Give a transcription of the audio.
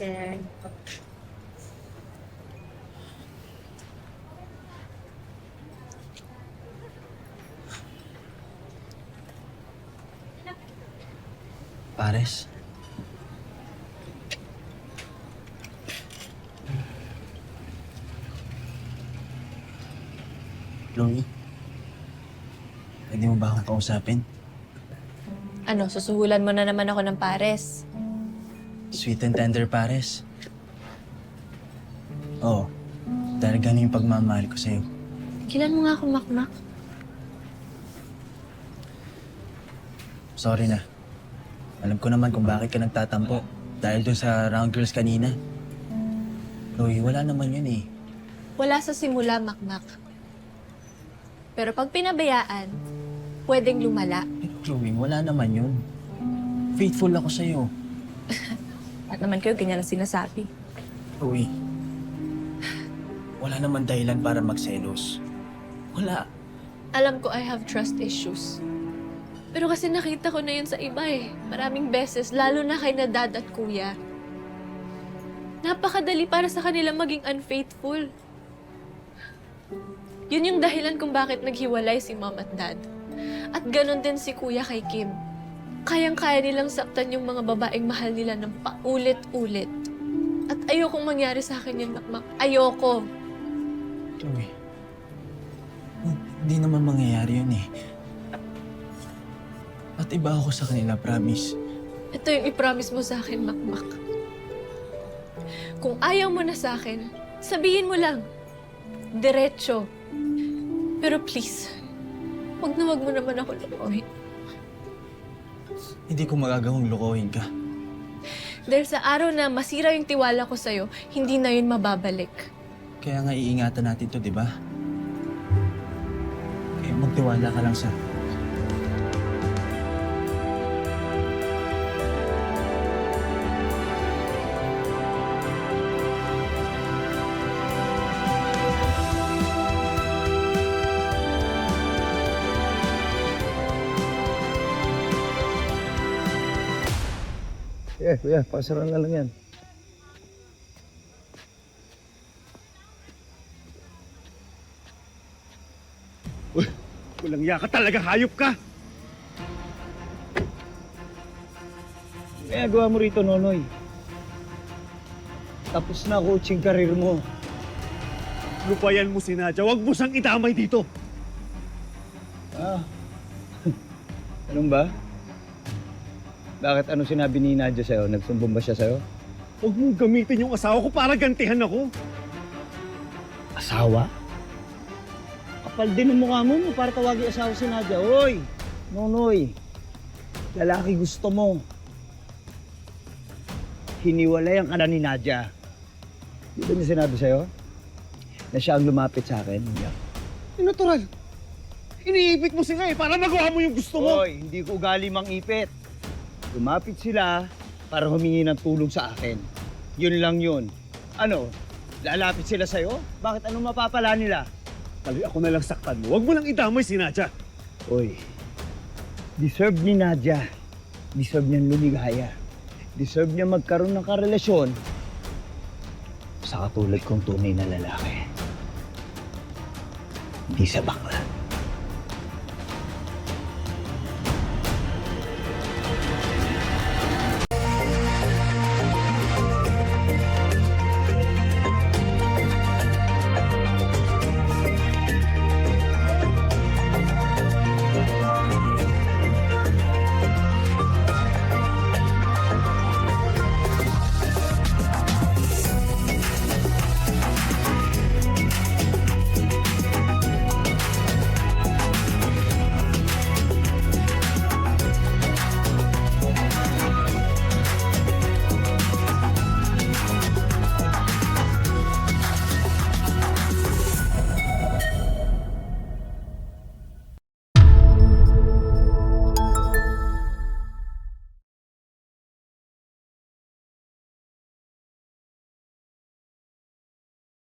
sir. Pares. Chloe, pwede mo ba akong kausapin? Ano, susuhulan mo na naman ako ng pares. Sweet and tender Pares. Oo, dahil ganun yung pagmamahal ko sa'yo. Kilan mo nga ako, Makmak. Sorry na. Alam ko naman kung bakit ka nagtatampo. Dahil dun sa round girls kanina. Chloe, wala naman yun eh. Wala sa simula, Makmak. Pero pag pinabayaan, pwedeng lumala. Pero Chloe, wala naman yun. Faithful ako sa'yo. At naman kayo, ganyan ang sinasabi. Chloe, wala naman dahilan para magselos. Wala. Alam ko I have trust issues. Pero kasi nakita ko na yun sa iba eh. Maraming beses, lalo na kay na dad at kuya. Napakadali para sa kanila maging unfaithful. Yun yung dahilan kung bakit naghiwalay si mom at dad. At ganon din si kuya kay Kim. Kayang-kaya nilang saktan yung mga babaeng mahal nila ng paulit-ulit. At ayokong mangyari sa akin yun, Makmak. Ayoko. Chloe, hindi naman mangyayari yun eh. At iba ako sa kanila, promise. Ito yung i-promise mo sa akin, Makmak. Kung ayaw mo na sa akin, sabihin mo lang. Diretso. Pero please, wag mo naman ako lukuhin. Hindi ko magagawang lukohin ka. Dahil sa araw na masira yung tiwala ko sa'yo, hindi na yun mababalik. Kaya nga iingatan natin to, di ba? Kaya magtiwala ka lang sa... Kuya, pasaran na lang yan. Uy, walang yaka talaga, hayop ka! Kaya gawa mo rito, Nonoy. Tapos na coaching career mo. Lupayan mo si Nadja, huwag mo siyang itamay dito! Ah. Anong ba? Bakit ano sinabi ni Nadia sa'yo? Nagsumbong ba siya sa'yo? Huwag mong gamitin yung asawa ko para gantihan ako! Asawa? Kapal din ang mukha mo para tawagin asawa si Nadia. Hoy! Nonoy! Lalaki gusto mo. Hiniwalayan ka na ni Nadia. Di ba niya sinabi sa'yo? Na siya ang lumapit sa akin? Natural! Iniipit mo sila para magawa mo yung gusto mo! Hoy, hindi ko ugali mang-ipit. Lumapit sila para humingi ng tulong sa akin. Yun lang yun. Ano? Lalapit sila sa'yo? Bakit anong mapapala nila? Kali ako na lang saktan mo, huwag mo lang idamay si Nadja! Hoy, deserve ni Nadia. Deserve niyang lumigaya. Deserve niya magkaroon ng karelasyon sa katulad kong tunay na lalaki. Hindi sa bakla.